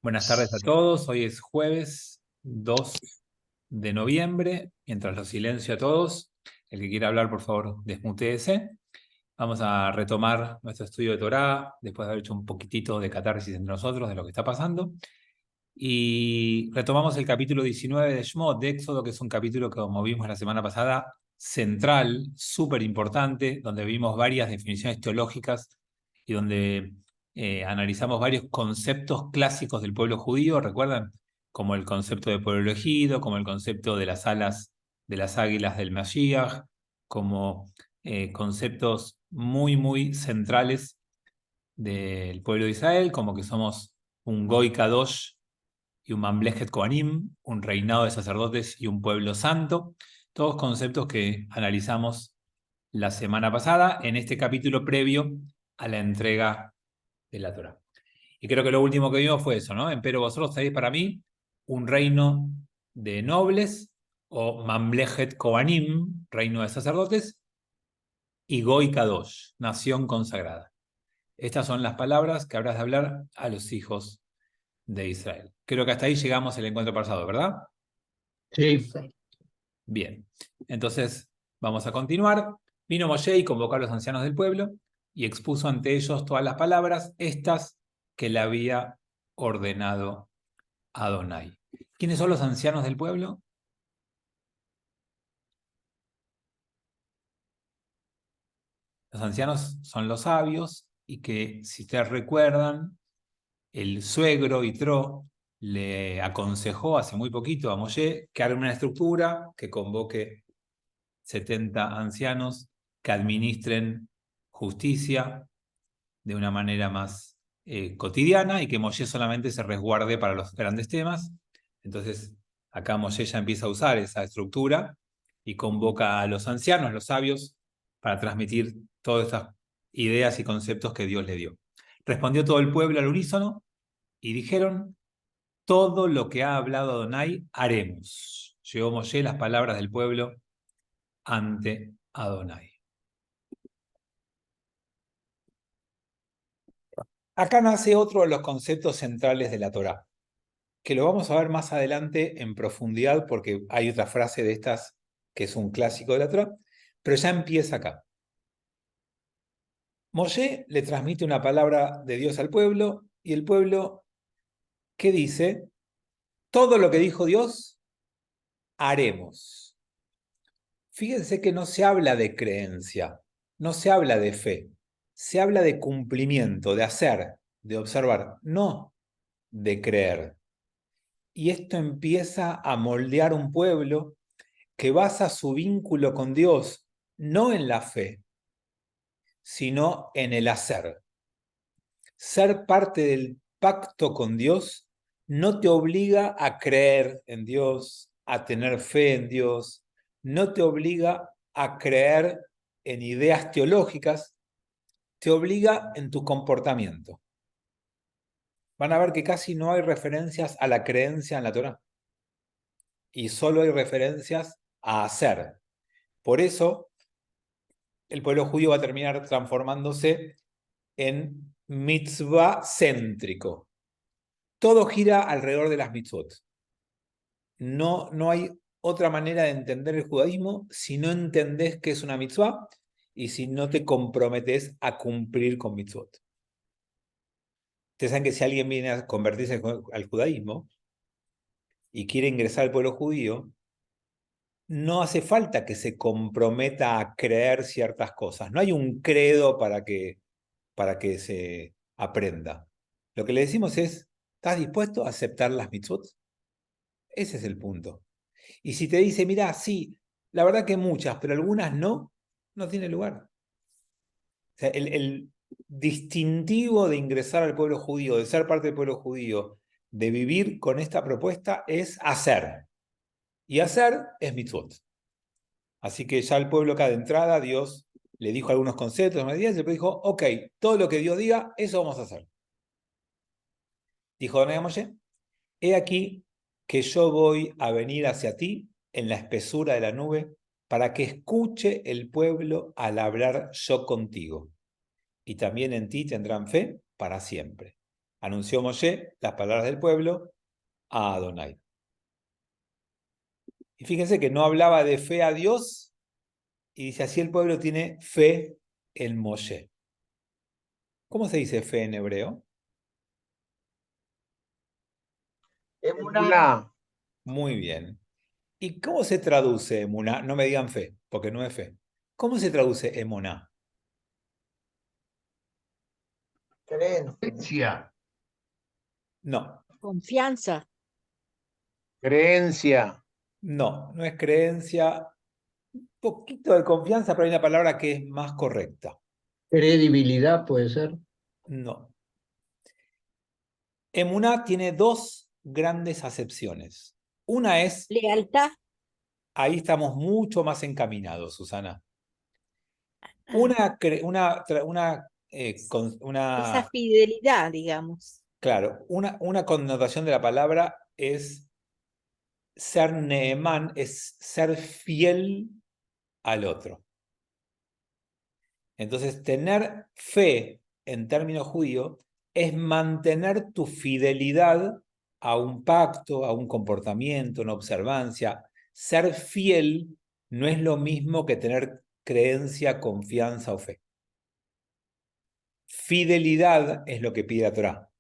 Buenas tardes a todos. Hoy es jueves 2 de noviembre. Mientras lo silencio a todos, el que quiera hablar, por favor, desmutéese. Vamos a retomar nuestro estudio de Torá, después de haber hecho un poquitito de catarsis entre nosotros de lo que está pasando. Y retomamos el capítulo 19 de Shmot, de Éxodo, que es un capítulo que, como vimos la semana pasada, central, súper importante, donde vimos varias definiciones teológicas y donde analizamos varios conceptos clásicos del pueblo judío, ¿recuerdan? Como el concepto de pueblo elegido, como el concepto de las alas de las águilas del Mashiach, como conceptos muy, muy centrales del pueblo de Israel, como que somos un Goy Kadosh y un Mamlechet Kohanim, un reinado de sacerdotes y un pueblo santo, todos conceptos que analizamos la semana pasada en este capítulo previo a la entrega de la Torá. Y creo que lo último que vimos fue eso, ¿no? Empero vosotros seréis para mí un reino de nobles, o Mamlechet Kohanim, reino de sacerdotes, y Goy Kadosh, nación consagrada. Estas son las palabras que habrás de hablar a los hijos de Israel. Creo que hasta ahí llegamos el encuentro pasado, ¿verdad? Sí. Bien, entonces vamos a continuar. Vino Moshe y convocó a los ancianos del pueblo y expuso ante ellos todas las palabras, estas que le había ordenado Adonai. ¿Quiénes son los ancianos del pueblo? Los ancianos son los sabios y que, si ustedes recuerdan, el suegro Yitro le aconsejó hace muy poquito a Moshe que haga una estructura que convoque 70 ancianos que administren justicia de una manera más cotidiana y que Moshe solamente se resguarde para los grandes temas. Entonces, acá Moshe ya empieza a usar esa estructura y convoca a los ancianos, los sabios, para transmitir todas estas ideas y conceptos que Dios le dio. Respondió todo el pueblo al unísono y dijeron: todo lo que ha hablado Adonai haremos. Llevó Moshe las palabras del pueblo ante Adonai. Acá nace otro de los conceptos centrales de la Torá, que lo vamos a ver más adelante en profundidad porque hay otra frase de estas que es un clásico de la Torá, pero ya empieza acá. Moshe le transmite una palabra de Dios al pueblo y el pueblo, ¿qué dice? Todo lo que dijo Dios, haremos. Fíjense que no se habla de creencia, no se habla de fe, se habla de cumplimiento, de hacer, de observar, no de creer. Y esto empieza a moldear un pueblo que basa su vínculo con Dios no en la fe, sino en el hacer. Ser parte del pacto con Dios no te obliga a creer en Dios, a tener fe en Dios, no te obliga a creer en ideas teológicas, te obliga en tu comportamiento. Van a ver que casi no hay referencias a la creencia en la Torá y solo hay referencias a hacer. Por eso, el pueblo judío va a terminar transformándose en mitzvah céntrico. Todo gira alrededor de las mitzvot. No hay otra manera de entender el judaísmo si no entendés qué es una mitzvah y si no te comprometes a cumplir con mitzvot. Ustedes saben que si alguien viene a convertirse al judaísmo y quiere ingresar al pueblo judío, no hace falta que se comprometa a creer ciertas cosas. No hay un credo para que se aprenda. Lo que le decimos es: ¿estás dispuesto a aceptar las mitzvot? Ese es el punto. Y si te dice: mirá, sí, la verdad que muchas, pero algunas no, no tiene lugar. O sea, el distintivo de ingresar al pueblo judío, de ser parte del pueblo judío, de vivir con esta propuesta es hacer. Y hacer es mitzvot. Así que ya el pueblo acá de entrada, Dios le dijo algunos conceptos, medidas, y después dijo: ok, todo lo que Dios diga, eso vamos a hacer. Dijo Adonai a Moshe: he aquí que yo voy a venir hacia ti en la espesura de la nube para que escuche el pueblo al hablar yo contigo. Y también en ti tendrán fe para siempre. Anunció Moshe las palabras del pueblo a Adonai. Y fíjense que no hablaba de fe a Dios, y dice así el pueblo tiene fe en Moshe. ¿Cómo se dice fe en hebreo? Emuná. Muy bien. ¿Y cómo se traduce emuná? No me digan fe, porque no es fe. ¿Cómo se traduce emuná? Creencia. No, Confianza. Creencia. no es creencia. Un poquito de confianza, pero hay una palabra que es más correcta. Credibilidad puede ser. No. Emuná tiene dos grandes acepciones. Una es, Lealtad. ahí estamos mucho más encaminados, Susana. Ah, esa Una, fidelidad, digamos. claro, una connotación de la palabra es ser neemán, es ser fiel al otro. Entonces, tener fe en términos judíos es mantener tu fidelidad a un pacto, a un comportamiento, una observancia. Ser fiel no es lo mismo que tener creencia, confianza o fe. Fidelidad es lo que pide la Torá.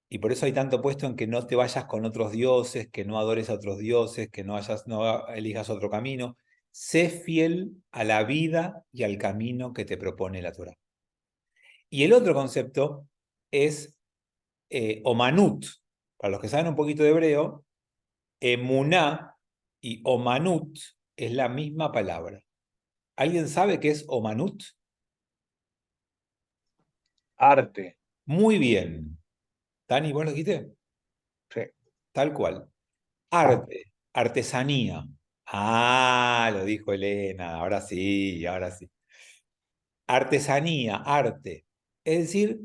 Y por eso hay tanto puesto en que no te vayas con otros dioses, que no adores a otros dioses, que no elijas otro camino. Sé fiel a la vida y al camino que te propone la Torá. Y el otro concepto es omanut. Para los que saben un poquito de hebreo, emuná y omanut es la misma palabra. ¿Alguien sabe qué es omanut? Arte. Muy bien. Dani, ¿vos lo dijiste? Sí. Tal cual. Arte, artesanía. Ah, lo dijo Elena. Ahora sí, ahora sí. Artesanía, arte. Es decir,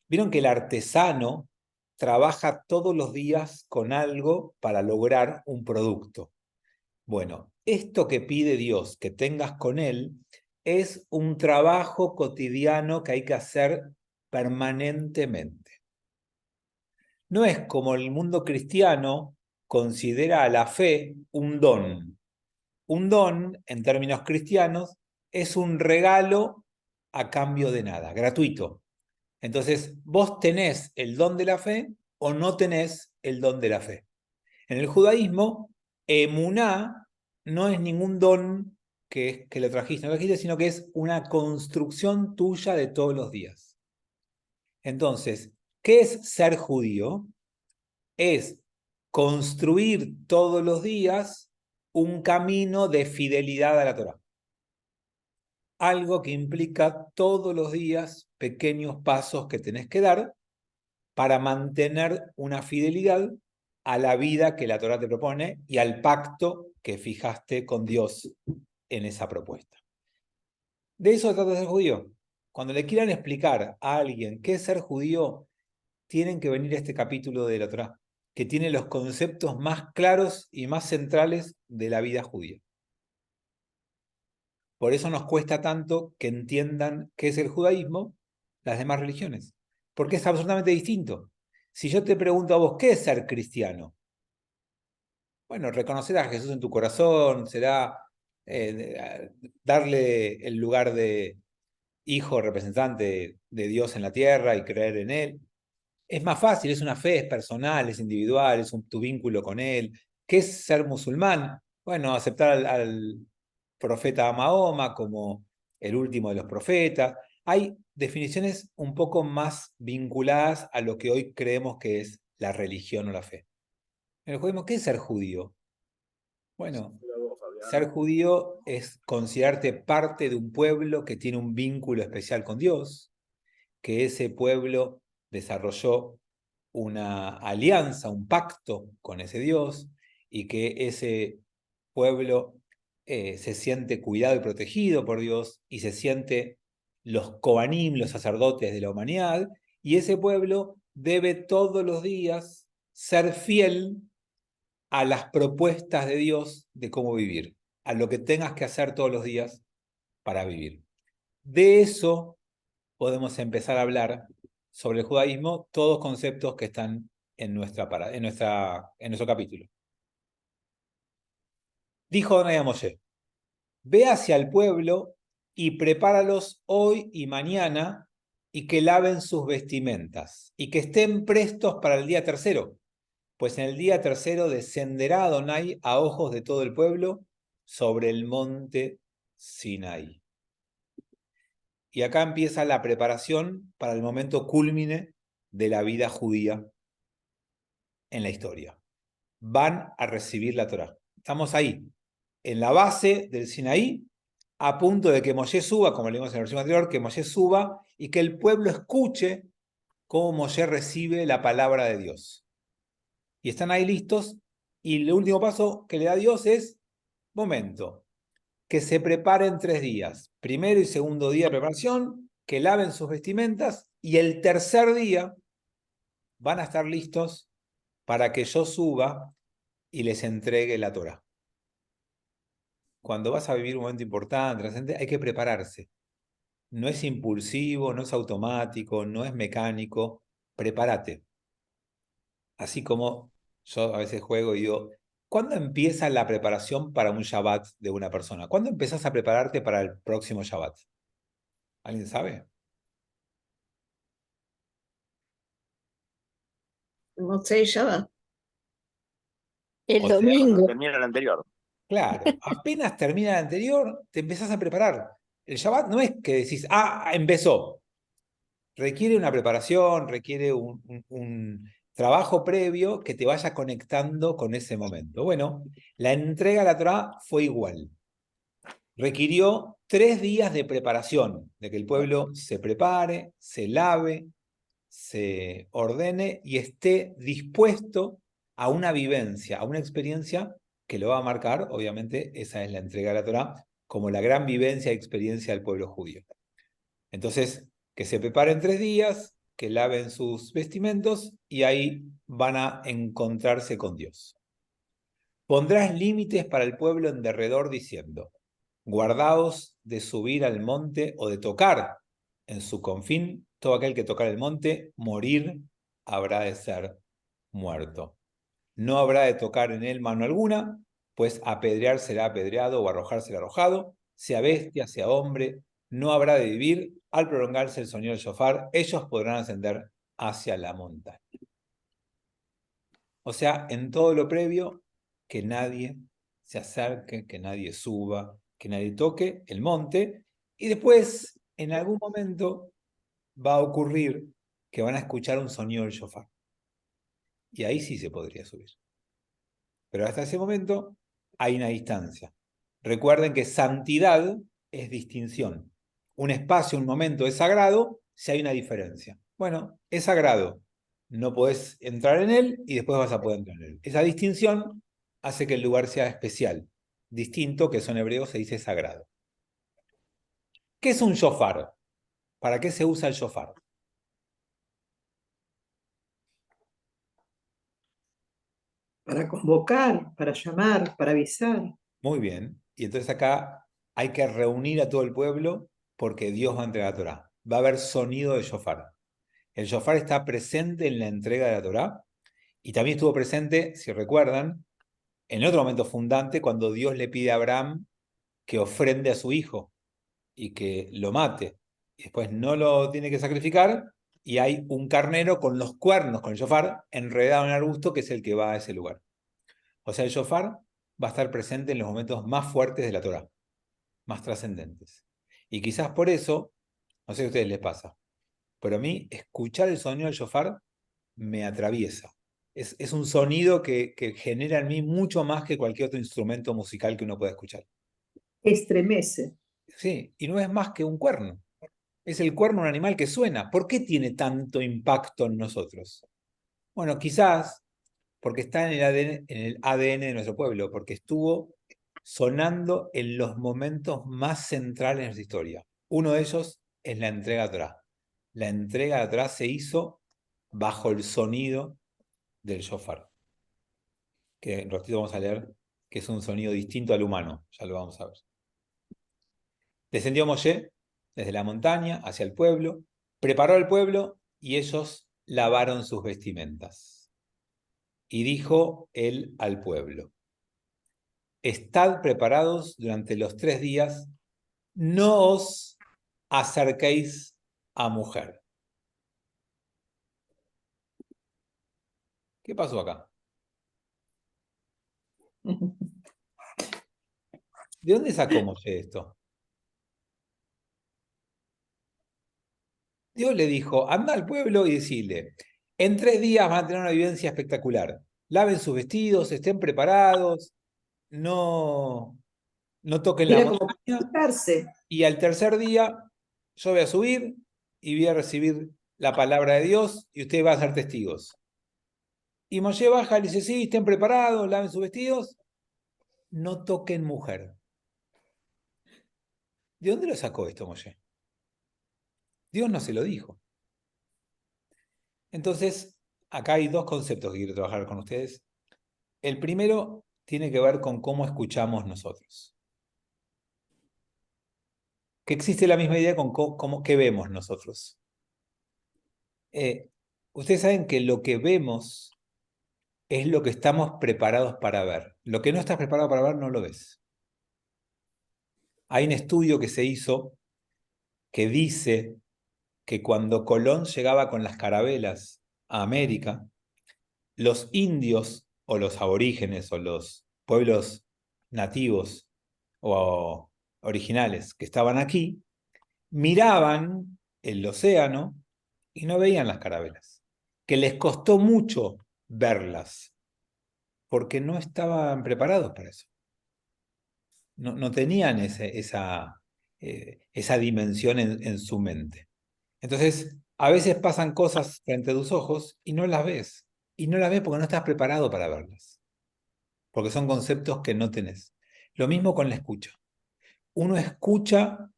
vieron que el artesano trabaja todos los días con algo para lograr un producto. Bueno, esto que pide Dios que tengas con Él es un trabajo cotidiano que hay que hacer permanentemente. No es como el mundo cristiano considera a la fe un don. Un don, en términos cristianos, es un regalo a cambio de nada, gratuito. Entonces, vos tenés el don de la fe o no tenés el don de la fe. En el judaísmo, emuná no es ningún don que lo trajiste, no lo trajiste, sino que es una construcción tuya de todos los días. Entonces, ¿qué es ser judío? Es construir todos los días un camino de fidelidad a la Torá. Algo que implica todos los días pequeños pasos que tenés que dar para mantener una fidelidad a la vida que la Torá te propone y al pacto que fijaste con Dios en esa propuesta. De eso trata de ser judío. Cuando le quieran explicar a alguien qué es ser judío, tienen que venir a este capítulo de la Torá, que tiene los conceptos más claros y más centrales de la vida judía. Por eso nos cuesta tanto que entiendan qué es el judaísmo las demás religiones, porque es absolutamente distinto. Si yo te pregunto a vos, ¿qué es ser cristiano? Bueno, reconocer a Jesús en tu corazón, será darle el lugar de hijo representante de Dios en la tierra y creer en Él. Es más fácil, es una fe, es personal, es individual, es tu vínculo con Él. ¿Qué es ser musulmán? Bueno, aceptar al profeta Mahoma como el último de los profetas. Hay definiciones un poco más vinculadas a lo que hoy creemos que es la religión o la fe. En el judaísmo, ¿qué es ser judío? Bueno, ser judío es considerarte parte de un pueblo que tiene un vínculo especial con Dios, que ese pueblo desarrolló una alianza, un pacto con ese Dios, y que ese pueblo se siente cuidado y protegido por Dios, y se siente los Kohanim, los sacerdotes de la humanidad, y ese pueblo debe todos los días ser fiel a las propuestas de Dios de cómo vivir, a lo que tengas que hacer todos los días para vivir. De eso podemos empezar a hablar sobre el judaísmo, todos conceptos que están en nuestro capítulo. Dijo Adonai a Moshe: ve hacia el pueblo y prepáralos hoy y mañana, y que laven sus vestimentas, y que estén prestos para el día tercero, pues en el día tercero descenderá Adonai a ojos de todo el pueblo sobre el monte Sinaí. Y acá empieza la preparación para el momento cúlmine de la vida judía en la historia. Van a recibir la Torá. Estamos ahí, en la base del Sinaí, a punto de que Moshe suba, como leímos en la versión anterior, que Moshe suba y que el pueblo escuche cómo Moshe recibe la palabra de Dios. Y están ahí listos, y el último paso que le da Dios es, momento, que se preparen 3 días. Primero y segundo día de preparación, que laven sus vestimentas, y el tercer día van a estar listos para que yo suba y les entregue la Torá. Cuando vas a vivir un momento importante, trascendente, hay que prepararse. No es impulsivo, no es automático, no es mecánico. Prepárate. Así como yo a veces juego y digo, ¿cuándo empieza la preparación para un Shabbat de una persona? ¿Cuándo empezás a prepararte para el próximo Shabbat? ¿Alguien sabe? No sé, ya va. El O sea, domingo. Termina el anterior. claro, apenas termina el anterior, te empezás a preparar. El Shabbat no es que decís, empezó. Requiere una preparación, requiere un trabajo previo que te vaya conectando con ese momento. Bueno, la entrega a la Torá fue igual. Requirió 3 días de preparación, de que el pueblo se prepare, se lave, se ordene y esté dispuesto a una vivencia, a una experiencia que lo va a marcar. Obviamente, esa es la entrega de la Torá, como la gran vivencia y experiencia del pueblo judío. Entonces, que se preparen 3 días, que laven sus vestimentos y ahí van a encontrarse con Dios. Pondrás límites para el pueblo en derredor diciendo: guardaos de subir al monte o de tocar en su confín, todo aquel que tocar el monte, morir habrá de ser muerto. No habrá de tocar en él mano alguna, pues apedrear será apedreado o arrojar será arrojado, sea bestia, sea hombre, no habrá de vivir. Al prolongarse el sonido del shofar, ellos podrán ascender hacia la montaña. O sea, en todo lo previo, que nadie se acerque, que nadie suba, que nadie toque el monte, y después, en algún momento, va a ocurrir que van a escuchar un sonido del shofar. Y ahí sí se podría subir. Pero hasta ese momento hay una distancia. Recuerden que santidad es distinción. Un espacio, un momento es sagrado si hay una diferencia. Bueno, es sagrado. No podés entrar en él y después vas a poder entrar en él. Esa distinción hace que el lugar sea especial. Distinto, que eso en hebreo se dice sagrado. ¿Qué es un shofar? ¿Para qué se usa el shofar? Para convocar, para llamar, para avisar. Muy bien. Y entonces acá hay que reunir a todo el pueblo porque Dios va a entregar la Torá. Va a haber sonido de shofar. El shofar está presente en la entrega de la Torá y también estuvo presente, si recuerdan, en otro momento fundante cuando Dios le pide a Abraham que ofrende a su hijo y que lo mate. Y después no lo tiene que sacrificar y hay un carnero con los cuernos, con el shofar, enredado en el arbusto, que es el que va a ese lugar. O sea, el shofar va a estar presente en los momentos más fuertes de la Torá, más trascendentes. Y quizás por eso, no sé si a ustedes les pasa, pero a mí escuchar el sonido del shofar me atraviesa. Es un sonido que genera en mí mucho más que cualquier otro instrumento musical que uno pueda escuchar. Estremece. Sí, y no es más que un cuerno. Es el cuerno de un animal que suena. ¿Por qué tiene tanto impacto en nosotros? Bueno, quizás porque está en el ADN de nuestro pueblo, porque estuvo sonando en los momentos más centrales de nuestra historia. Uno de ellos es la entrega de Torá. La entrega de Torá se hizo bajo el sonido del shofar, que en ratito vamos a leer que es un sonido distinto al humano, ya lo vamos a ver. Descendió Moshe desde la montaña hacia el pueblo, preparó al pueblo y ellos lavaron sus vestimentas. Y dijo él al pueblo: estad preparados durante los 3 días, no os acerquéis a mujer. ¿Qué pasó acá? ¿De dónde sacó Moshe esto? Dios le dijo: anda al pueblo y decile, en 3 días van a tener una vivencia espectacular. Laven sus vestidos, estén preparados, no toquen la Era como para montaña, fijarse. y al tercer día yo voy a subir y voy a recibir la palabra de Dios y ustedes van a ser testigos. Y Moshe baja y dice: sí, estén preparados, laven sus vestidos, no toquen mujer. ¿De dónde lo sacó esto Moshe? Dios no se lo dijo. Entonces, acá hay 2 conceptos que quiero trabajar con ustedes. El primero tiene que ver con cómo escuchamos nosotros. Que existe la misma idea con qué vemos nosotros. Ustedes saben que lo que vemos es lo que estamos preparados para ver. Lo que no estás preparado para ver no lo ves. Hay un estudio que se hizo que dice que cuando Colón llegaba con las carabelas a América, los indios o los aborígenes o los pueblos nativos o originales que estaban aquí, miraban el océano y no veían las carabelas, que les costó mucho verlas, porque no estaban preparados para eso. No tenían esa dimensión en su mente. Entonces, a veces pasan cosas frente a tus ojos y no las ves. Y no las ves porque no estás preparado para verlas. Porque son conceptos que no tenés. Lo mismo con la escucha. Uno escucha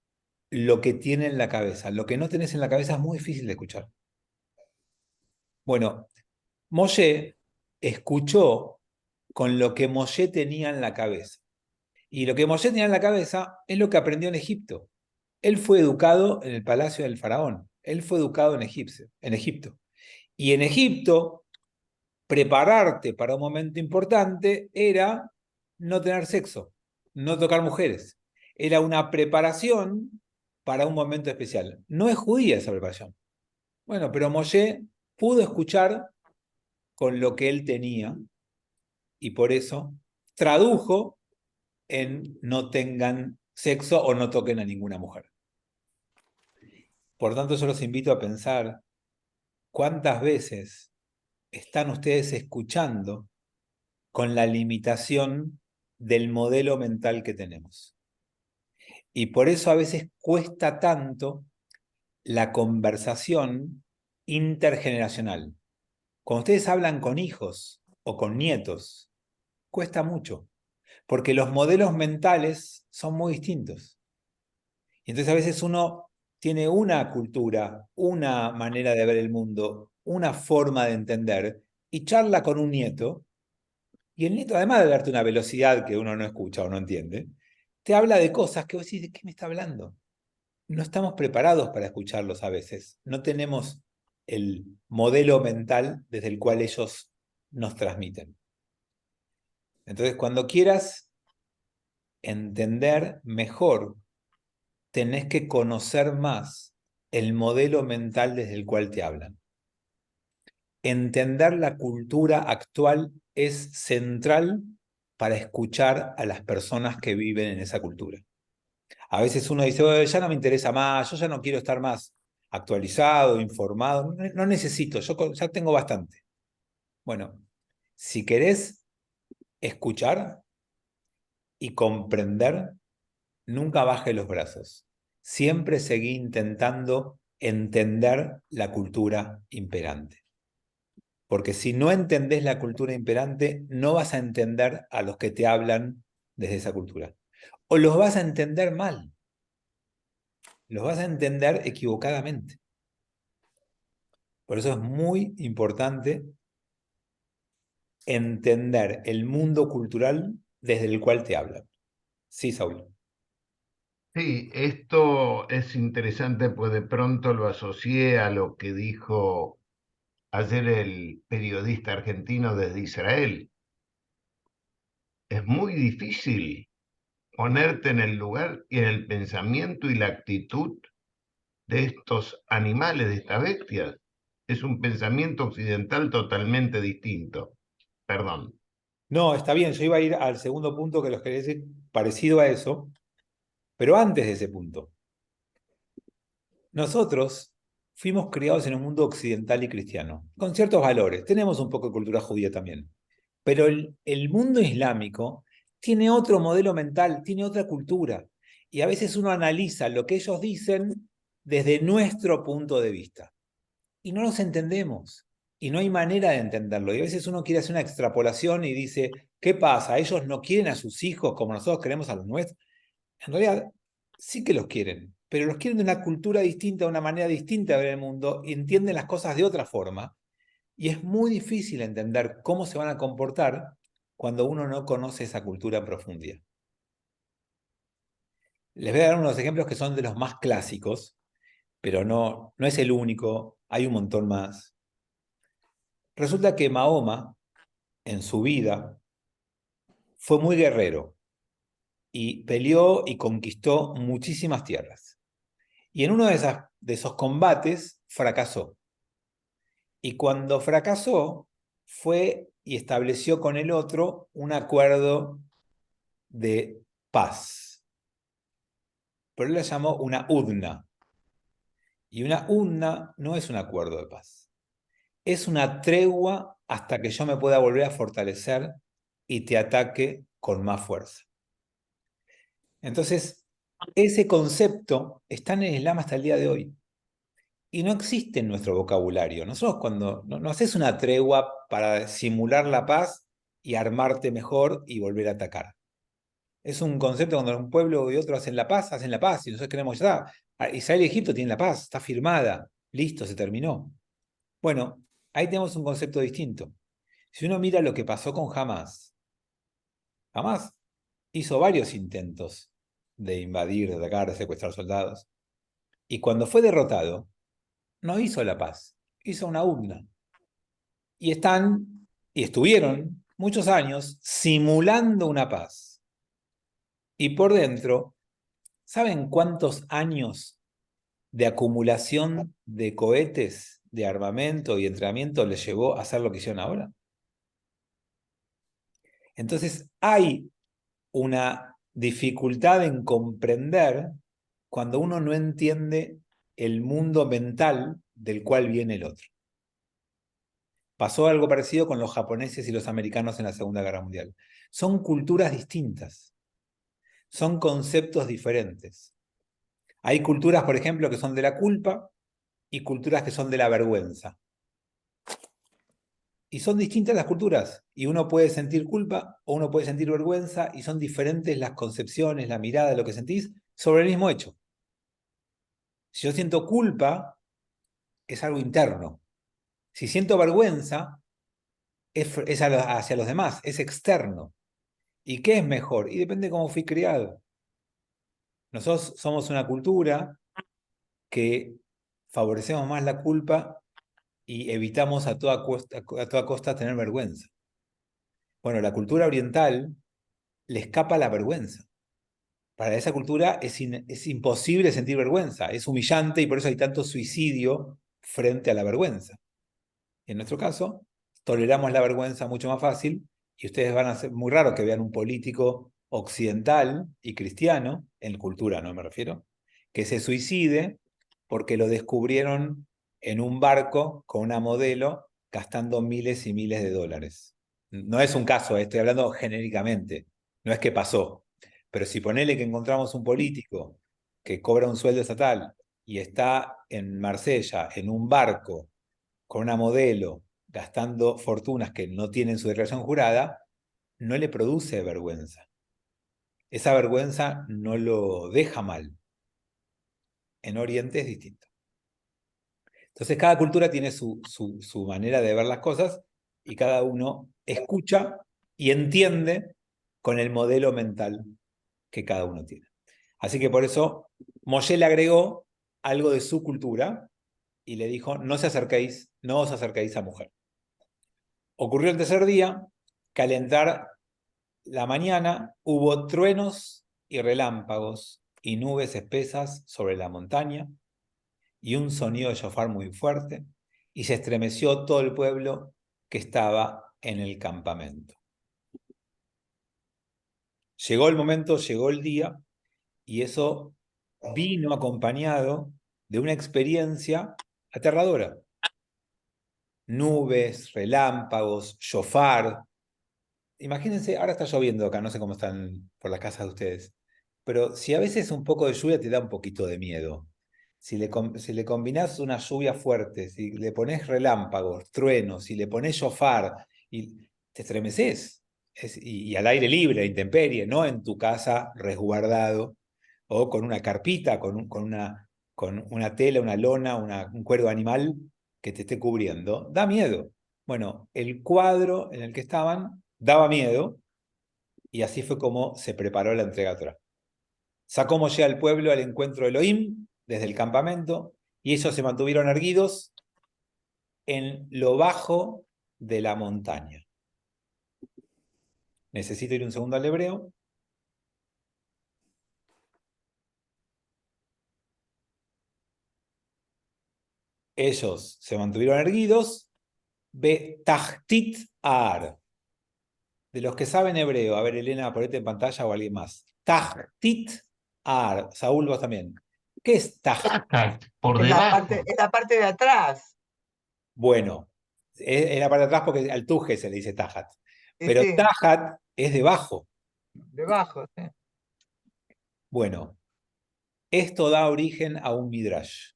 lo que tiene en la cabeza. Lo que no tenés en la cabeza es muy difícil de escuchar. Bueno, Moshe escuchó con lo que Moshe tenía en la cabeza. Y lo que Moshe tenía en la cabeza es lo que aprendió en Egipto. Él fue educado en el palacio del faraón. Él fue educado en Egipto. Y en Egipto, prepararte para un momento importante era no tener sexo, no tocar mujeres. Era una preparación para un momento especial. No es judía esa preparación. Bueno, pero Moshe pudo escuchar con lo que él tenía y por eso tradujo en no tengan sexo o no toquen a ninguna mujer. Por tanto, yo los invito a pensar cuántas veces están ustedes escuchando con la limitación del modelo mental que tenemos. Y por eso a veces cuesta tanto la conversación intergeneracional. Cuando ustedes hablan con hijos o con nietos, cuesta mucho, porque los modelos mentales son muy distintos. Y entonces a veces uno tiene una cultura, una manera de ver el mundo, una forma de entender, y charla con un nieto, y el nieto, además de darte una velocidad que uno no escucha o no entiende, te habla de cosas que vos decís: ¿de qué me está hablando? No estamos preparados para escucharlos a veces. No tenemos el modelo mental desde el cual ellos nos transmiten. Entonces, cuando quieras entender mejor, tenés que conocer más el modelo mental desde el cual te hablan. Entender la cultura actual es central para escuchar a las personas que viven en esa cultura. A veces uno dice: ya no me interesa más, yo ya no quiero estar más actualizado, informado, no necesito, yo ya tengo bastante. Bueno, si querés escuchar y comprender, nunca baje los brazos. Siempre seguí intentando entender la cultura imperante. Porque si no entendés la cultura imperante, no vas a entender a los que te hablan desde esa cultura. O los vas a entender mal. Los vas a entender equivocadamente. Por eso es muy importante entender el mundo cultural desde el cual te hablan. Sí, Saúl. Sí, esto es interesante, pues de pronto lo asocié a lo que dijo ayer el periodista argentino desde Israel. Es muy difícil ponerte en el lugar y en el pensamiento y la actitud de estos animales, de estas bestias. Es un pensamiento occidental totalmente distinto. Perdón. No, está bien, yo iba a ir al segundo punto que los quería decir parecido a eso, pero antes de ese punto. Nosotros fuimos criados en un mundo occidental y cristiano, con ciertos valores. Tenemos un poco de cultura judía también. Pero el mundo islámico tiene otro modelo mental, tiene otra cultura. Y a veces uno analiza lo que ellos dicen desde nuestro punto de vista. Y no los entendemos. Y no hay manera de entenderlo. Y a veces uno quiere hacer una extrapolación y dice, ¿qué pasa? ¿Ellos no quieren a sus hijos como nosotros queremos a los nuestros? En realidad, sí que los quieren, pero los quieren de una cultura distinta, de una manera distinta de ver el mundo, y entienden las cosas de otra forma. Y es muy difícil entender cómo se van a comportar cuando uno no conoce esa cultura en profundidad. Les voy a dar unos ejemplos que son de los más clásicos, pero no es el único, hay un montón más. Resulta que Mahoma, en su vida, fue muy guerrero y peleó y conquistó muchísimas tierras. Y en uno de esos combates fracasó. Y cuando fracasó, fue y estableció con el otro un acuerdo de paz. Pero él la llamó una udna. Y una udna no es un acuerdo de paz. Es una tregua hasta que yo me pueda volver a fortalecer y te ataque con más fuerza. Entonces, ese concepto está en el Islam hasta el día de hoy. Y no existe en nuestro vocabulario. Nosotros cuando no haces una tregua para simular la paz y armarte mejor y volver a atacar. Es un concepto cuando un pueblo y otro hacen la paz, y nosotros queremos ya. Israel y Egipto tienen la paz, está firmada, listo, se terminó. Bueno, ahí tenemos un concepto distinto. Si uno mira lo que pasó con Hamás, Hamás hizo varios intentos de invadir, de atacar, de secuestrar soldados. Y cuando fue derrotado, no hizo la paz, hizo una UNA. Y estuvieron muchos años simulando una paz. Y por dentro, ¿saben cuántos años de acumulación de cohetes, de armamento y entrenamiento les llevó a hacer lo que hicieron ahora? Entonces hay una dificultad en comprender cuando uno no entiende el mundo mental del cual viene el otro. Pasó algo parecido con los japoneses y los americanos en la Segunda Guerra Mundial. Son culturas distintas, son conceptos diferentes. Hay culturas, por ejemplo, que son de la culpa y culturas que son de la vergüenza. Y son distintas las culturas. Y uno puede sentir culpa o uno puede sentir vergüenza y son diferentes las concepciones, la mirada, lo que sentís sobre el mismo hecho. Si yo siento culpa, es algo interno. Si siento vergüenza, es hacia los demás, es externo. ¿Y qué es mejor? Y depende de cómo fui criado. Nosotros somos una cultura que favorecemos más la culpa y evitamos a toda costa tener vergüenza. Bueno, la cultura oriental le escapa la vergüenza. Para esa cultura es imposible sentir vergüenza, es humillante y por eso hay tanto suicidio frente a la vergüenza. En nuestro caso, toleramos la vergüenza mucho más fácil y ustedes van a ser muy raro que vean un político occidental y cristiano, en cultura no me refiero, que se suicide porque lo descubrieron en un barco con una modelo gastando miles y miles de dólares. No es un caso, estoy hablando genéricamente, no es que pasó. Pero si ponele que encontramos un político que cobra un sueldo estatal y está en Marsella, en un barco, con una modelo, gastando fortunas que no tienen su declaración jurada, no le produce vergüenza. Esa vergüenza no lo deja mal. En Oriente es distinto. Entonces cada cultura tiene su manera de ver las cosas y cada uno escucha y entiende con el modelo mental que cada uno tiene. Así que por eso Moshe le agregó algo de su cultura y le dijo, no os acerquéis a mujer. Ocurrió el tercer día, que al entrar la mañana hubo truenos y relámpagos y nubes espesas sobre la montaña y un sonido de shofar muy fuerte, y se estremeció todo el pueblo que estaba en el campamento. Llegó el momento, llegó el día, y eso vino acompañado de una experiencia aterradora. Nubes, relámpagos, shofar. Imagínense, ahora está lloviendo acá, no sé cómo están por las casas de ustedes, pero si a veces un poco de lluvia te da un poquito de miedo. Si le combinás una lluvia fuerte, si le pones relámpagos, truenos, si le pones shofar, y te estremeces. Y al aire libre, a intemperie, no en tu casa resguardado, o con una carpita, con una tela, una lona, un cuero de animal que te esté cubriendo. Da miedo. Bueno, el cuadro en el que estaban daba miedo, y así fue como se preparó la entrega Torá. Sacó Moshe al pueblo al encuentro de Elohim desde el campamento, y ellos se mantuvieron erguidos en lo bajo de la montaña. Necesito ir un segundo al hebreo. Ellos se mantuvieron erguidos, betachtit ar. De los que saben hebreo, a ver, Elena, ponete en pantalla o alguien más. Tachtit ar. Saúl, vos también. ¿Qué es tachtit? Por Es la debajo. parte, es la parte de atrás. Bueno, es la parte de atrás porque al tuje se le dice tajat. Sí, Pero sí, tajat es debajo. debajo. Sí. Bueno, esto da origen a un midrash,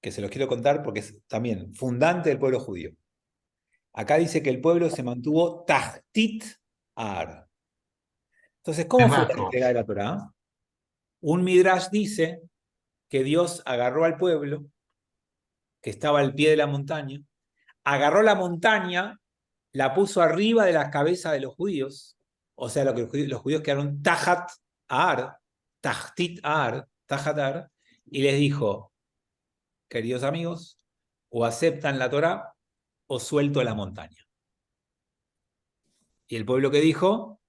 que se los quiero contar porque es también fundante del pueblo judío. Acá dice que el pueblo se mantuvo tachtit ar. Entonces, ¿cómo fue la Debajo. entrega de la Torá? Un midrash dice que Dios agarró al pueblo que estaba al pie de la montaña, agarró la montaña, la puso arriba de las cabezas de los judíos, o sea, los judíos quedaron tajat ar, tajtit ar, tajat ar, y les dijo, queridos amigos, o aceptan la Torá o suelto la montaña. Y el pueblo que dijo,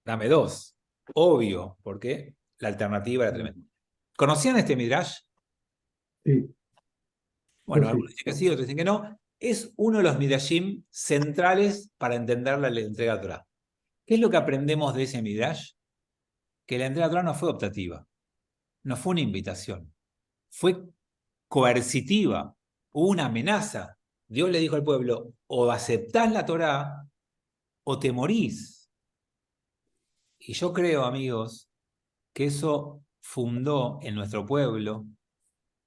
dame dos. Obvio, porque la alternativa era tremenda. ¿Conocían este midrash? Sí. Bueno, Sí. algunos dicen que sí, otros dicen que no. Es uno de los midrashim centrales para entender la entrega de Torá. ¿Qué es lo que aprendemos de ese midrash? Que la entrega de Torá no fue optativa, no fue una invitación, fue coercitiva, hubo una amenaza. Dios le dijo al pueblo, o aceptás la Torá o te morís. Y yo creo, amigos, que eso fundó en nuestro pueblo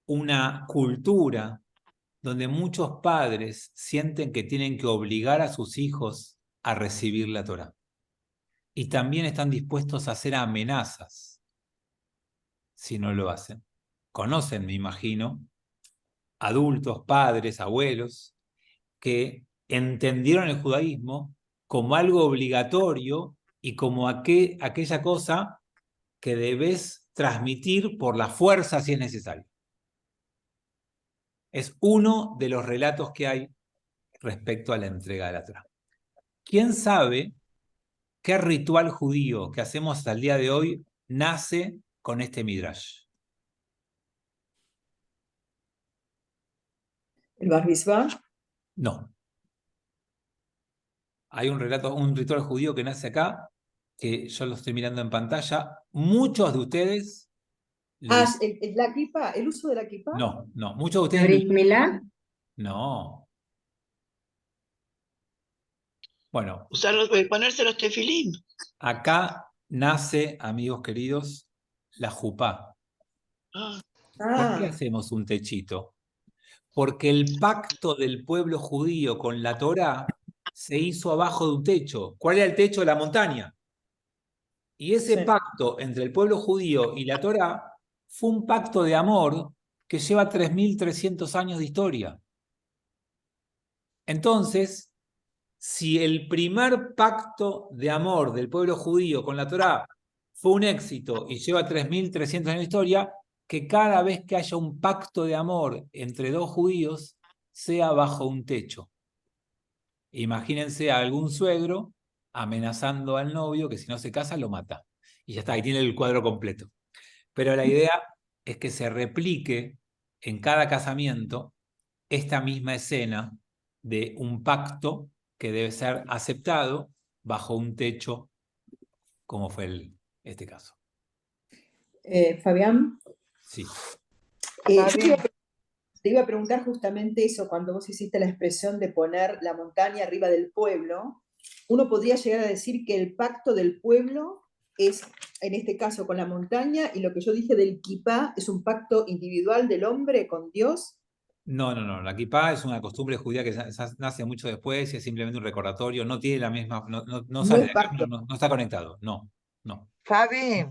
una cultura donde muchos padres sienten que tienen que obligar a sus hijos a recibir la Torá. Y también están dispuestos a hacer amenazas si no lo hacen. Conocen, me imagino, adultos, padres, abuelos, que entendieron el judaísmo como algo obligatorio y como aquella cosa que debes transmitir por la fuerza si es necesario. Es uno de los relatos que hay respecto a la entrega de la Torá. ¿Quién sabe qué ritual judío que hacemos hasta el día de hoy nace con este midrash? ¿El Bar Mitzvah? No. Hay un ritual judío que nace acá, que yo lo estoy mirando en pantalla. Muchos de ustedes... La kippah, el uso de la kippah. No, muchos de ¿La ustedes... Brit Milá? No. Bueno, Ponerse los tefilín. acá nace, amigos queridos, la jupá. Ah, ¿Por qué hacemos un techito? Porque el pacto del pueblo judío con la Torá se hizo abajo de un techo. ¿Cuál era el techo? De la montaña. Y ese Sí. pacto entre el pueblo judío y la Torá fue un pacto de amor que lleva 3.300 años de historia. Entonces, si el primer pacto de amor del pueblo judío con la Torá fue un éxito y lleva 3.300 años de historia, que cada vez que haya un pacto de amor entre dos judíos, sea bajo un techo. Imagínense a algún suegro amenazando al novio que si no se casa lo mata. Y ya está, ahí tiene el cuadro completo. Pero la idea es que se replique en cada casamiento esta misma escena de un pacto que debe ser aceptado bajo un techo, como fue este caso. Fabián, Sí. yo Fabi, te iba a preguntar justamente eso, cuando vos hiciste la expresión de poner la montaña arriba del pueblo, uno podría llegar a decir que el pacto del pueblo es, en este caso, con la montaña, y lo que yo dije del kipá es un pacto individual del hombre con Dios. No, la kipá es una costumbre judía que nace mucho después y es simplemente un recordatorio, no tiene la misma, no No sale es de acá, pacto. no está conectado, no. Fabi,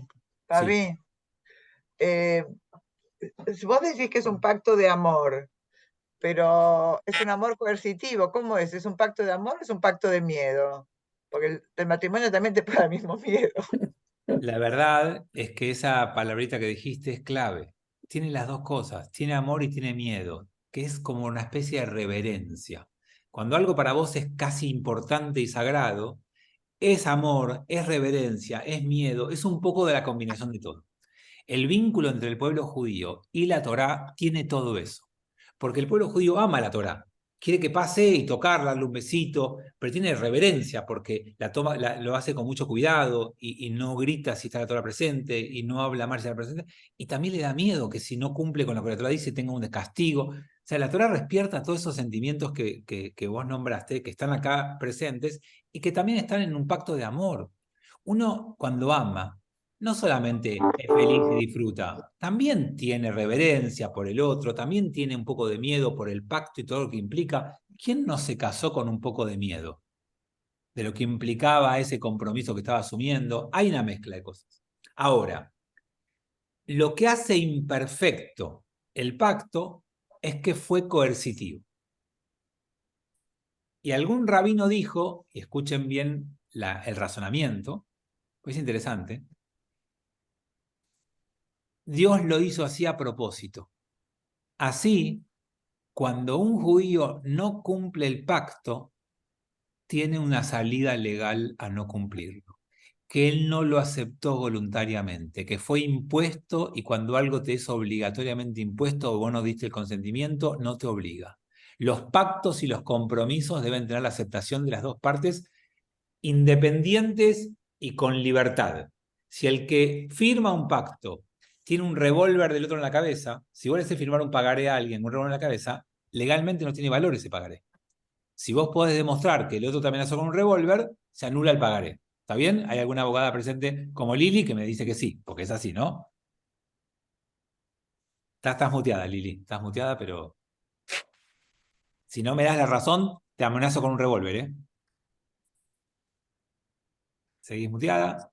Sí. vos decís que es un pacto de amor, pero es un amor coercitivo. ¿Cómo es? ¿Es un pacto de amor o es un pacto de miedo? Porque el matrimonio también te pone el mismo miedo. La verdad es que esa palabrita que dijiste es clave. Tiene las dos cosas, tiene amor y tiene miedo, que es como una especie de reverencia. Cuando algo para vos es casi importante y sagrado, es amor, es reverencia, es miedo, es un poco de la combinación de todo. El vínculo entre el pueblo judío y la Torá tiene todo eso. Porque el pueblo judío ama la Torá. Quiere que pase y tocarla, darle un besito, pero tiene reverencia porque lo hace con mucho cuidado y no grita si está la Torá presente y no habla mal si está presente. Y también le da miedo que si no cumple con lo que la Torá dice tenga un castigo. O sea, la Torá despierta todos esos sentimientos que vos nombraste, que están acá presentes y que también están en un pacto de amor. Uno cuando ama, no solamente es feliz y disfruta, también tiene reverencia por el otro, también tiene un poco de miedo por el pacto y todo lo que implica. ¿Quién no se casó con un poco de miedo de lo que implicaba ese compromiso que estaba asumiendo? Hay una mezcla de cosas. Ahora, lo que hace imperfecto el pacto es que fue coercitivo. Y algún rabino dijo, y escuchen bien el razonamiento, pues es interesante, Dios lo hizo así a propósito. Así, cuando un judío no cumple el pacto, tiene una salida legal a no cumplirlo. Que él no lo aceptó voluntariamente, que fue impuesto y cuando algo te es obligatoriamente impuesto o vos no diste el consentimiento, no te obliga. Los pactos y los compromisos deben tener la aceptación de las dos partes independientes y con libertad. Si el que firma un pacto tiene un revólver del otro en la cabeza, si vos le haces firmar un pagaré a alguien, un revólver en la cabeza, legalmente no tiene valor ese pagaré. Si vos podés demostrar que el otro te amenazó con un revólver, se anula el pagaré. ¿Está bien? ¿Hay alguna abogada presente como Lili que me dice que sí? Porque es así, ¿no? Estás muteada, Lili. Estás muteada, pero si no me das la razón, te amenazo con un revólver, ¿eh? Seguís muteada.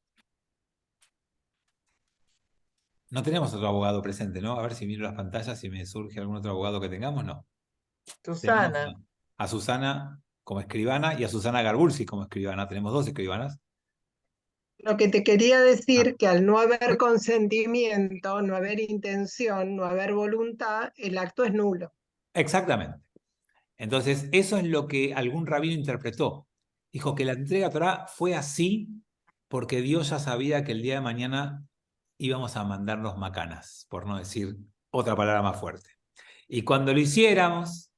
No tenemos otro abogado presente, ¿no? A ver si miro las pantallas, si me surge algún otro abogado que tengamos, no. Tenemos Susana. a Susana como escribana y a Susana Garbulsi como escribana. Tenemos dos escribanas. Lo que te quería decir, que al no haber consentimiento, no haber intención, no haber voluntad, el acto es nulo. Exactamente. Entonces, eso es lo que algún rabino interpretó. Dijo que la entrega de Torá fue así porque Dios ya sabía que el día de mañana íbamos a mandarnos macanas, por no decir otra palabra más fuerte. Y cuando lo hiciéramos,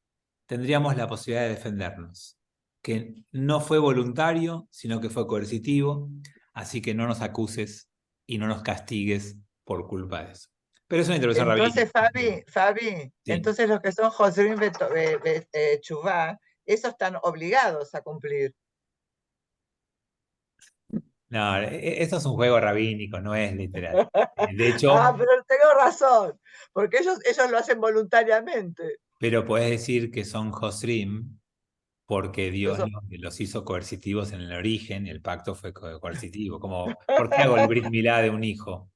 tendríamos la posibilidad de defendernos. Que no fue voluntario, sino que fue coercitivo, así que no nos acuses y no nos castigues por culpa de eso. Pero es una intervención rabínica. Entonces, Fabi, Sí. entonces los que son Josrim Chuvá, esos están obligados a cumplir. No, esto es un juego rabínico, no es literal. De hecho, pero tengo razón, porque ellos lo hacen voluntariamente. pero puedes decir que son Josrim porque Dios Eso- los hizo coercitivos en el origen y el pacto fue coercitivo. Como, ¿por qué hago el Brit Milá de un hijo?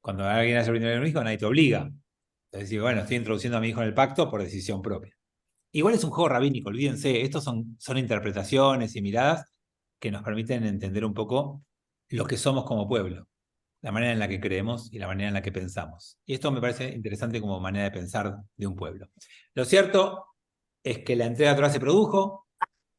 Cuando alguien hace el Brit Milá de un hijo, nadie te obliga. Entonces digo, bueno, estoy introduciendo a mi hijo en el pacto por decisión propia. Igual es un juego rabínico, olvídense, estos son interpretaciones y miradas que nos permiten entender un poco lo que somos como pueblo. la manera en la que creemos y la manera en la que pensamos. Y esto me parece interesante como manera de pensar de un pueblo. Lo cierto es que la entrega de la Torá se produjo,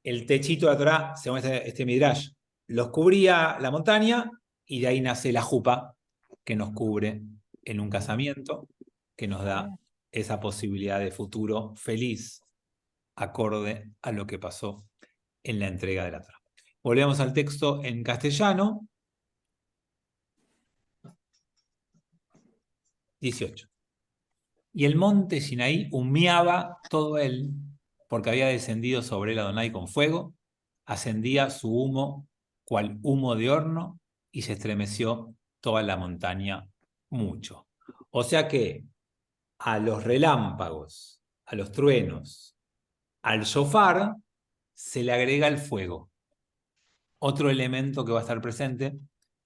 el techito de la Torá, según este Midrash, los cubría la montaña, y de ahí nace la jupa, que nos cubre en un casamiento, que nos da esa posibilidad de futuro feliz, acorde a lo que pasó en la entrega de la Torá. Volvemos al texto en castellano. 18. Y el monte Sinaí humeaba todo él, porque había descendido sobre él Adonai con fuego, ascendía su humo cual humo de horno, y se estremeció toda la montaña mucho. O sea que a los relámpagos, a los truenos, al shofar, se le agrega el fuego. Otro elemento que va a estar presente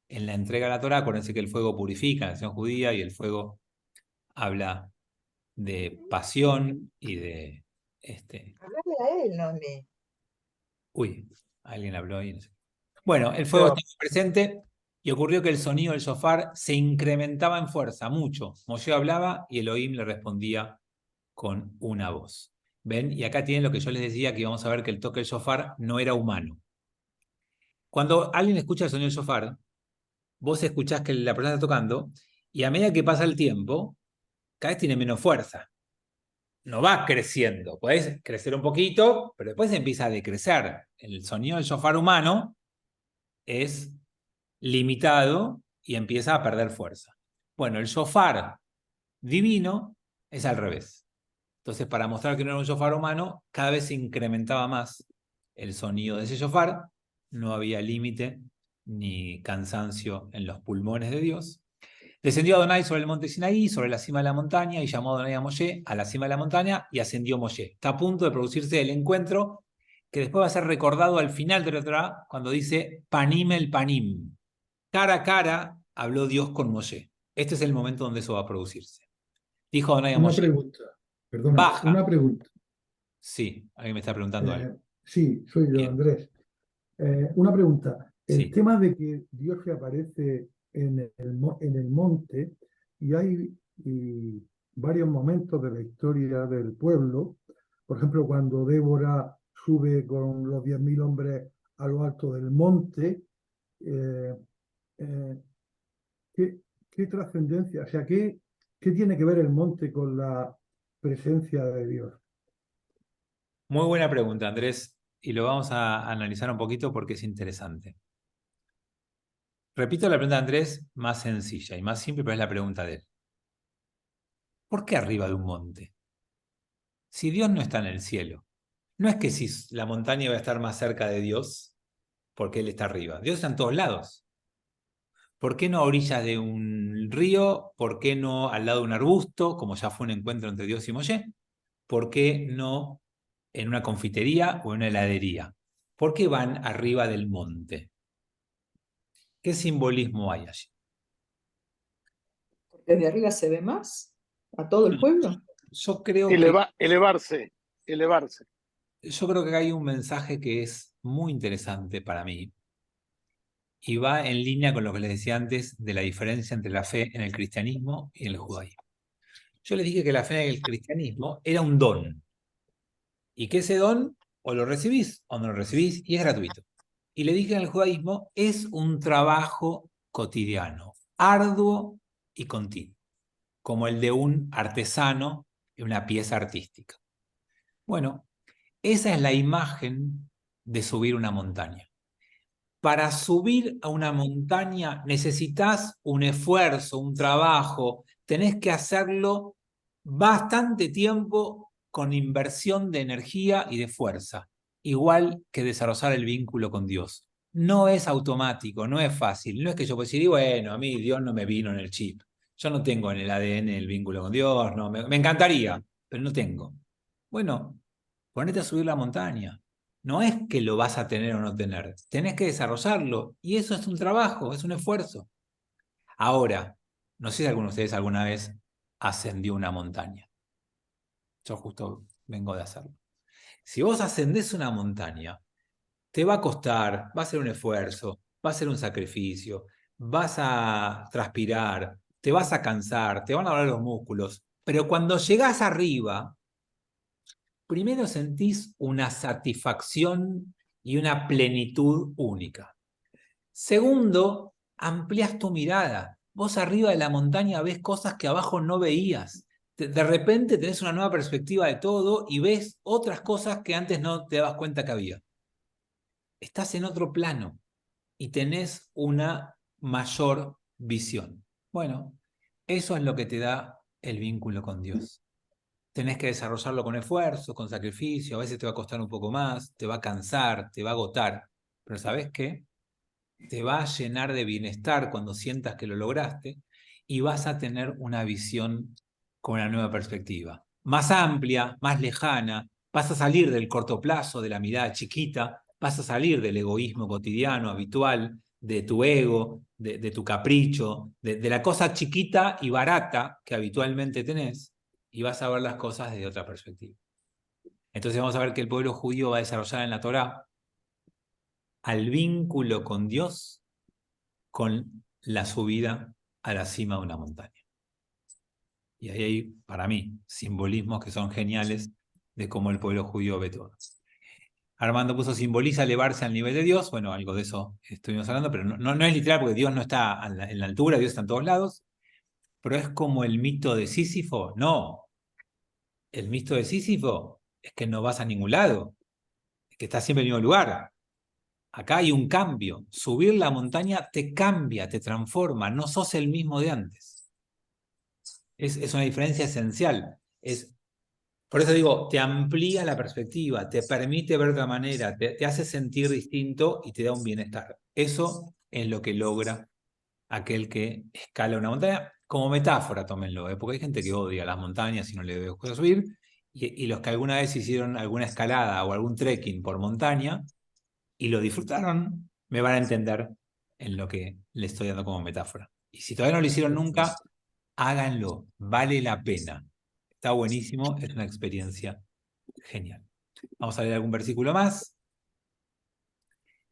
en la entrega de la Torá. Acuérdense que el fuego purifica en la nación judía, y el fuego habla de pasión y de... Hablarle a él, no a mí. Uy, alguien habló ahí. No sé. Bueno, el fuego Yo. estaba presente, y ocurrió que el sonido del shofar se incrementaba en fuerza, mucho. Moshe hablaba y Elohim le respondía con una voz. ¿Ven? Y acá tienen lo que yo les decía, que íbamos a ver que el toque del shofar no era humano. Cuando alguien escucha el sonido del shofar, vos escuchás que la persona está tocando, y a medida que pasa el tiempo, cada vez tiene menos fuerza. No va creciendo. Podés crecer un poquito, pero después empieza a decrecer. El sonido del shofar humano es limitado y empieza a perder fuerza. Bueno, el shofar divino es al revés. Entonces, para mostrar que no era un shofar humano, cada vez se incrementaba más el sonido de ese shofar. No había límite ni cansancio en los pulmones de Dios. Descendió Adonai sobre el monte Sinaí, sobre la cima de la montaña, y llamó a Adonai a Moshe a la cima de la montaña, y ascendió Moshe. Está a punto de producirse el encuentro, que después va a ser recordado al final de la Torá, cuando dice Panim el Panim. Cara a cara habló Dios con Moshe. Este es el momento donde eso va a producirse. Dijo Adonai a Una Moshe, pregunta, perdona, baja. una pregunta. Sí, alguien me está preguntando algo. Sí, soy yo, Bien. Andrés. Una pregunta. El Sí. tema de que Dios se aparece en el monte, y hay varios momentos de la historia del pueblo, por ejemplo, cuando Débora sube con los 10.000 hombres a lo alto del monte, eh, eh, ¿qué trascendencia, o sea, qué tiene que ver el monte con la presencia de Dios? Muy buena pregunta, Andrés, y lo vamos a analizar un poquito porque es interesante. Repito la pregunta de Andrés, más sencilla y más simple, pero es la pregunta de él. ¿Por qué arriba de un monte? Si Dios no está en el cielo, no es que si la montaña va a estar más cerca de Dios porque Él está arriba. Dios está en todos lados. ¿Por qué no a orillas de un río? ¿Por qué no al lado de un arbusto, como ya fue un encuentro entre Dios y Moshe? ¿Por qué no en una confitería o en una heladería? ¿Por qué van arriba del monte? ¿Qué simbolismo hay allí? Desde arriba se ve más a todo el pueblo. Yo creo Elevarse. yo creo que hay un mensaje que es muy interesante para mí, y va en línea con lo que les decía antes de la diferencia entre la fe en el cristianismo y en el judaísmo. Yo les dije que la fe en el cristianismo era un don, y que ese don o lo recibís o no lo recibís, y es gratuito. Y le dije que en el judaísmo es un trabajo cotidiano, arduo y continuo, como el de un artesano en una pieza artística. Bueno, esa es la imagen de subir una montaña. Para subir a una montaña necesitas un esfuerzo, un trabajo, tenés que hacerlo bastante tiempo con inversión de energía y de fuerza, igual que desarrollar el vínculo con Dios. No es automático, no es fácil, no es que yo pueda decir, y bueno, a mí Dios no me vino en el chip, yo no tengo en el ADN el vínculo con Dios, no, me encantaría, pero no tengo. Bueno, ponete a subir la montaña. No es que lo vas a tener o no tener, tenés que desarrollarlo, y eso es un trabajo, es un esfuerzo. Ahora, no sé si alguno de ustedes alguna vez ascendió una montaña. Yo justo vengo de hacerlo. Si vos ascendés una montaña, te va a costar, va a ser un esfuerzo, va a ser un sacrificio, vas a transpirar, te vas a cansar, te van a doler los músculos, pero cuando llegás arriba, primero sentís una satisfacción y una plenitud única. Segundo, amplias tu mirada. Vos arriba de la montaña ves cosas que abajo no veías. De repente tenés una nueva perspectiva de todo y ves otras cosas que antes no te dabas cuenta que había. Estás en otro plano y tenés una mayor visión. Bueno, eso es lo que te da el vínculo con Dios. Tenés que desarrollarlo con esfuerzo, con sacrificio, a veces te va a costar un poco más, te va a cansar, te va a agotar, pero ¿sabés qué? Te va a llenar de bienestar cuando sientas que lo lograste y vas a tener una visión con una nueva perspectiva, más amplia, más lejana, vas a salir del corto plazo, de la mirada chiquita, vas a salir del egoísmo cotidiano, habitual, de tu ego, de tu capricho, de la cosa chiquita y barata que habitualmente tenés, y vas a ver las cosas desde otra perspectiva. Entonces vamos a ver que el pueblo judío va a desarrollar en la Torá al vínculo con Dios con la subida a la cima de una montaña. Y ahí hay, para mí, simbolismos que son geniales de cómo el pueblo judío ve todo. Armando puso, simboliza elevarse al nivel de Dios. Bueno, algo de eso estuvimos hablando, pero no es literal porque Dios no está en la altura, Dios está en todos lados. Pero es como el mito de Sísifo. No, el mito de Sísifo es que no vas a ningún lado, es que estás siempre en el mismo lugar. Acá hay un cambio. Subir la montaña te cambia, te transforma. No sos el mismo de antes. Es una diferencia esencial. Por eso digo, te amplía la perspectiva, te permite ver de otra manera, te hace sentir distinto y te da un bienestar. Eso es lo que logra aquel que escala una montaña. Como metáfora, tómenlo, porque hay gente que odia las montañas y no le gusta subir. Y los que alguna vez hicieron alguna escalada o algún trekking por montaña, y lo disfrutaron, me van a entender en lo que le estoy dando como metáfora. Y si todavía no lo hicieron nunca, háganlo, vale la pena. Está buenísimo, es una experiencia genial. Vamos a leer algún versículo más.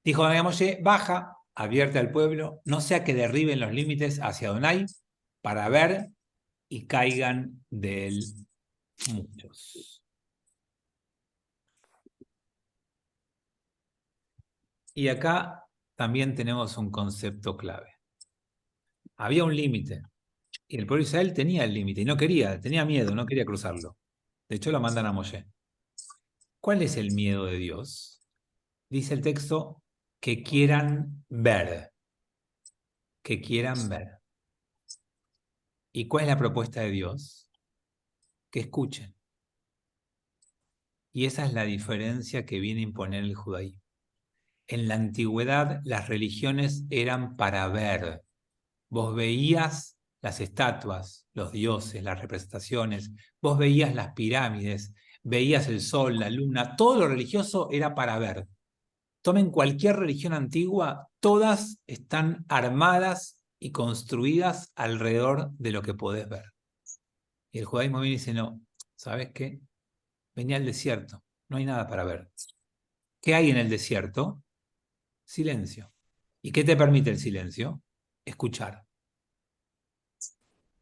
Dijo Adonai a Moshe, baja, advierte al pueblo, no sea que derriben los límites hacia Adonai para ver y caigan de él muchos. Y acá también tenemos un concepto clave. Había un límite. Y el pueblo de Israel tenía el límite y no quería, tenía miedo, no quería cruzarlo. De hecho, lo mandan a Moshe. ¿Cuál es el miedo de Dios? Dice el texto que quieran ver. Que quieran ver. ¿Y cuál es la propuesta de Dios? Que escuchen. Y esa es la diferencia que viene a imponer el judaísmo. En la antigüedad, las religiones eran para ver. Vos veías las estatuas, los dioses, las representaciones, vos veías las pirámides, veías el sol, la luna, todo lo religioso era para ver. Tomen cualquier religión antigua, todas están armadas y construidas alrededor de lo que podés ver. Y el judaísmo viene y dice, no, ¿sabes qué? Vení al desierto, no hay nada para ver. ¿Qué hay en el desierto? Silencio. ¿Y qué te permite el silencio? Escuchar.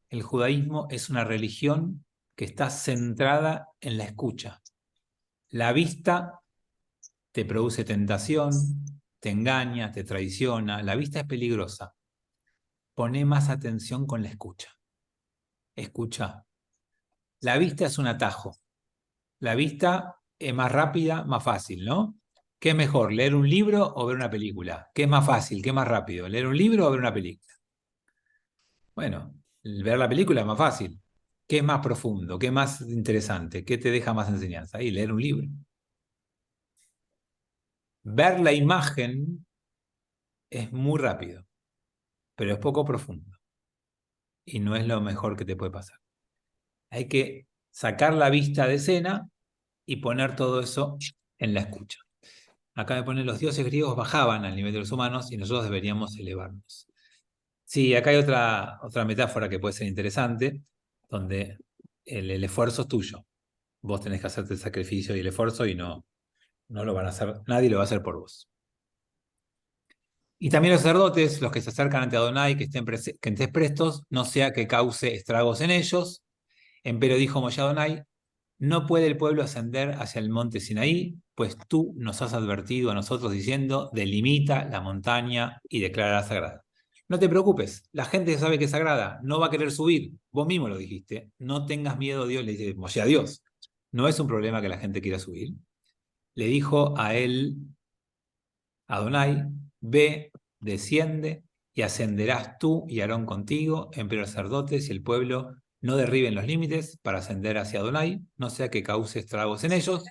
El judaísmo es una religión que está centrada en la escucha. La vista te produce tentación, te engaña, te traiciona. La vista es peligrosa. Poné más atención con la escucha. Escucha. La vista es un atajo. La vista es más rápida, más fácil, ¿no? ¿Qué es mejor, leer un libro o ver una película? ¿Qué es más fácil, qué es más rápido, leer un libro o ver una película? Bueno, ver la película es más fácil. ¿Qué es más profundo? ¿Qué es más interesante? ¿Qué te deja más enseñanza? Y leer un libro. Ver la imagen es muy rápido, pero es poco profundo. Y no es lo mejor que te puede pasar. Hay que sacar la vista de escena y poner todo eso en la escucha. Acá me ponen, los dioses griegos bajaban al nivel de los humanos y nosotros deberíamos elevarnos. Sí, acá hay otra metáfora que puede ser interesante, donde el esfuerzo es tuyo. Vos tenés que hacerte el sacrificio y el esfuerzo y no lo van a hacer, nadie lo va a hacer por vos. Y también los sacerdotes, los que se acercan ante Adonai, que estén prestos, no sea que cause estragos en ellos. Empero dijo Moshe a Adonai, no puede el pueblo ascender hacia el monte Sinaí, pues tú nos has advertido a nosotros diciendo, delimita la montaña y declara sagrada. No te preocupes, la gente sabe que es sagrada, no va a querer subir. Vos mismo lo dijiste, no tengas miedo, Dios, le dice Moshe a Dios. No es un problema que la gente quiera subir. Le dijo a él, Adonai, ve, desciende y ascenderás tú y Aarón contigo, entre los sacerdotes y el pueblo no derriben los límites para ascender hacia Adonai, no sea que cause estragos en ellos.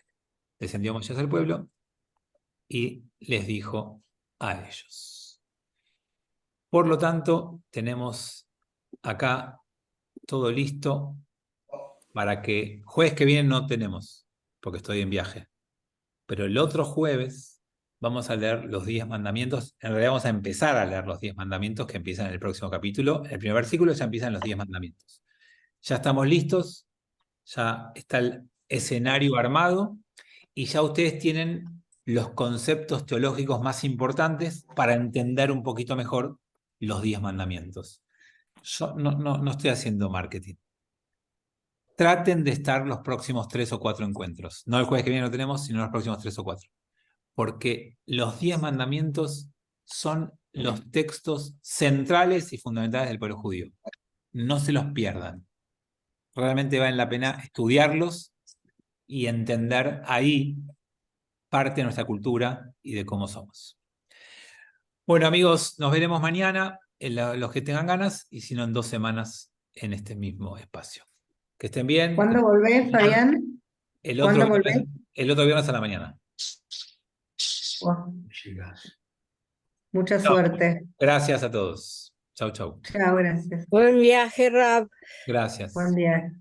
Descendió Moisés al pueblo y les dijo a ellos. Por lo tanto, tenemos acá todo listo para que jueves que viene no tenemos, porque estoy en viaje. Pero el otro jueves vamos a leer los 10 mandamientos. En realidad vamos a empezar a leer los 10 mandamientos que empiezan en el próximo capítulo. El primer versículo ya empiezan los 10 mandamientos. Ya estamos listos, ya está el escenario armado y ya ustedes tienen los conceptos teológicos más importantes para entender un poquito mejor los 10 mandamientos. Yo no estoy haciendo marketing. Traten de estar los próximos 3 o 4 encuentros. No el jueves que viene lo tenemos, sino los próximos 3 o 4. Porque los 10 mandamientos son los textos centrales y fundamentales del pueblo judío. No se los pierdan. Realmente vale la pena estudiarlos y entender ahí parte de nuestra cultura y de cómo somos. Bueno, amigos, nos veremos mañana, los que tengan ganas, y si no, en 2 semanas en este mismo espacio. Que estén bien. ¿Cuándo volvés, Fabián? El ¿Cuándo otro volvés? viernes a la mañana. Oh, mucha Chao. suerte. Gracias a todos. Chau, chau. Chao, gracias. Buen viaje, Rab. Gracias. Buen día.